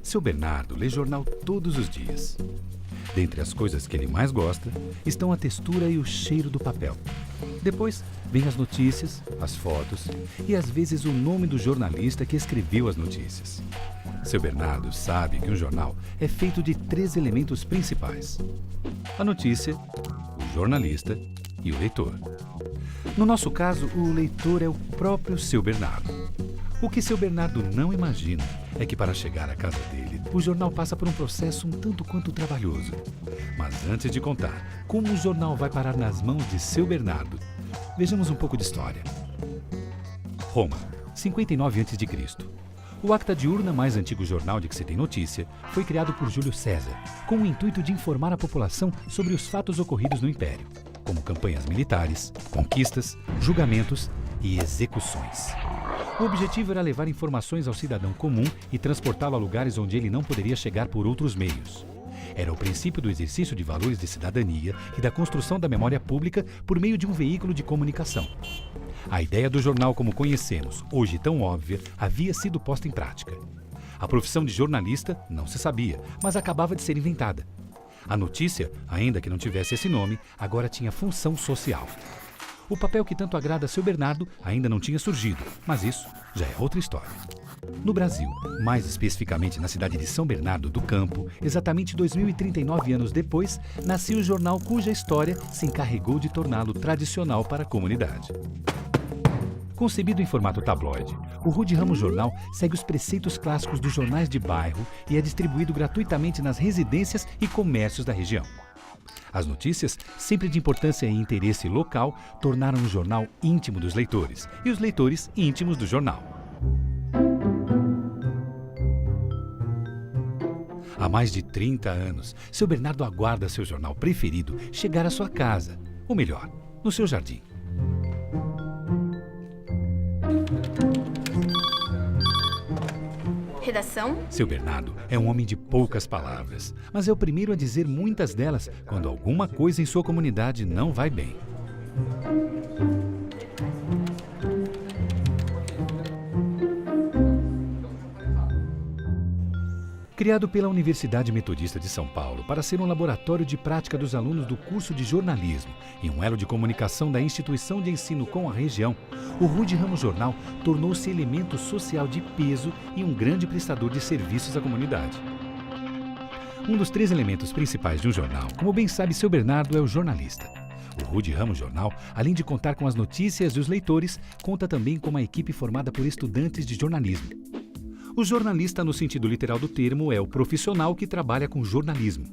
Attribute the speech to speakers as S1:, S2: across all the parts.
S1: Seu Bernardo lê jornal todos os dias. Dentre as coisas que ele mais gosta estão a textura e o cheiro do papel. Depois vem as notícias, as fotos e às vezes o nome do jornalista que escreveu as notícias. Seu Bernardo sabe que um jornal é feito de 3 elementos principais: a notícia, o jornalista e o leitor. No nosso caso, o leitor é o próprio Seu Bernardo. O que Seu Bernardo não imagina é que para chegar à casa dele, o jornal passa por um processo um tanto quanto trabalhoso. Mas antes de contar como o jornal vai parar nas mãos de Seu Bernardo, vejamos um pouco de história. Roma, 59 a.C. O Acta Diurna, mais antigo jornal de que se tem notícia, foi criado por Júlio César, com o intuito de informar a população sobre os fatos ocorridos no Império, como campanhas militares, conquistas, julgamentos e execuções. O objetivo era levar informações ao cidadão comum e transportá-lo a lugares onde ele não poderia chegar por outros meios. Era o princípio do exercício de valores de cidadania e da construção da memória pública por meio de um veículo de comunicação. A ideia do jornal como conhecemos, hoje tão óbvia, havia sido posta em prática. A profissão de jornalista não se sabia, mas acabava de ser inventada. A notícia, ainda que não tivesse esse nome, agora tinha função social. O papel que tanto agrada a Seu Bernardo ainda não tinha surgido, mas isso já é outra história. No Brasil, mais especificamente na cidade de São Bernardo do Campo, exatamente 2039 anos depois, nascia o jornal cuja história se encarregou de torná-lo tradicional para a comunidade. Concebido em formato tabloide, o Rude Ramos Jornal segue os preceitos clássicos dos jornais de bairro e é distribuído gratuitamente nas residências e comércios da região. As notícias, sempre de importância e interesse local, tornaram o jornal íntimo dos leitores e os leitores íntimos do jornal. Há mais de 30 anos, Seu Bernardo aguarda seu jornal preferido chegar à sua casa, ou melhor, no seu jardim.
S2: Redação?
S1: Seu Bernardo é um homem de poucas palavras, mas é o primeiro a dizer muitas delas quando alguma coisa em sua comunidade não vai bem. Criado pela Universidade Metodista de São Paulo para ser um laboratório de prática dos alunos do curso de jornalismo e um elo de comunicação da instituição de ensino com a região, o Rude Ramos Jornal tornou-se elemento social de peso e um grande prestador de serviços à comunidade. Um dos 3 elementos principais de um jornal, como bem sabe Seu Bernardo, é o jornalista. O Rude Ramos Jornal, além de contar com as notícias e os leitores, conta também com uma equipe formada por estudantes de jornalismo. O jornalista, no sentido literal do termo, é o profissional que trabalha com jornalismo.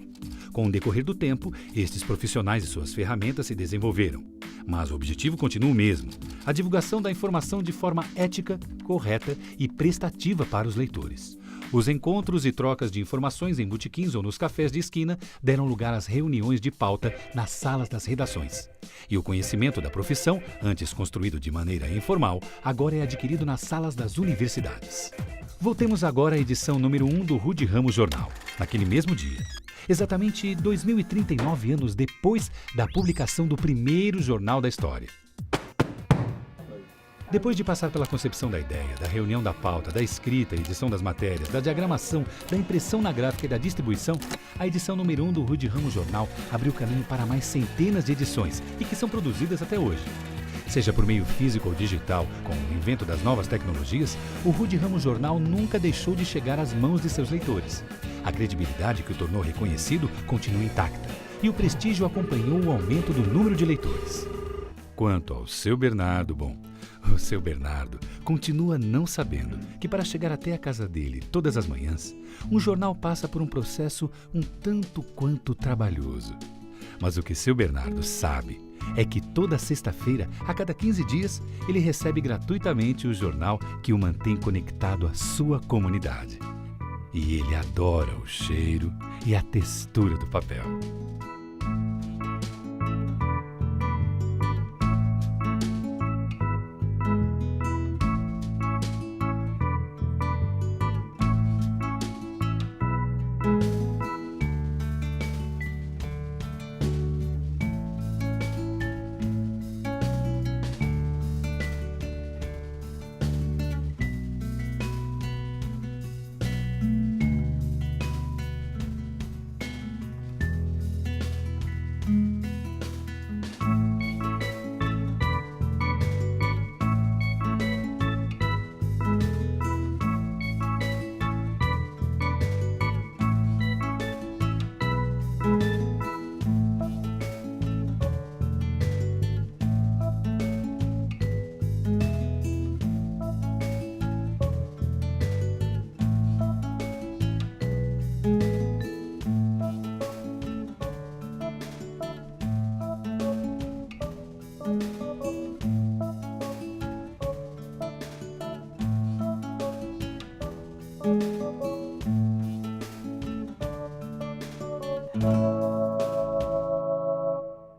S1: Com o decorrer do tempo, estes profissionais e suas ferramentas se desenvolveram. Mas o objetivo continua o mesmo: a divulgação da informação de forma ética, correta e prestativa para os leitores. Os encontros e trocas de informações em botequins ou nos cafés de esquina deram lugar às reuniões de pauta nas salas das redações. E o conhecimento da profissão, antes construído de maneira informal, agora é adquirido nas salas das universidades. Voltemos agora à edição número 1 do Rude Ramos Jornal, naquele mesmo dia. Exatamente 2039 anos depois da publicação do primeiro jornal da história. Depois de passar pela concepção da ideia, da reunião da pauta, da escrita e edição das matérias, da diagramação, da impressão na gráfica e da distribuição, a edição número 1 do Rude Ramos Jornal abriu caminho para mais centenas de edições e que são produzidas até hoje. Seja por meio físico ou digital, com o invento das novas tecnologias, o Rude Ramos Jornal nunca deixou de chegar às mãos de seus leitores. A credibilidade que o tornou reconhecido continua intacta e o prestígio acompanhou o aumento do número de leitores. Quanto ao Seu Bernardo, o Seu Bernardo continua não sabendo que para chegar até a casa dele todas as manhãs, um jornal passa por um processo um tanto quanto trabalhoso. Mas o que Seu Bernardo sabe é que toda sexta-feira, a cada 15 dias, ele recebe gratuitamente o jornal que o mantém conectado à sua comunidade. E ele adora o cheiro e a textura do papel.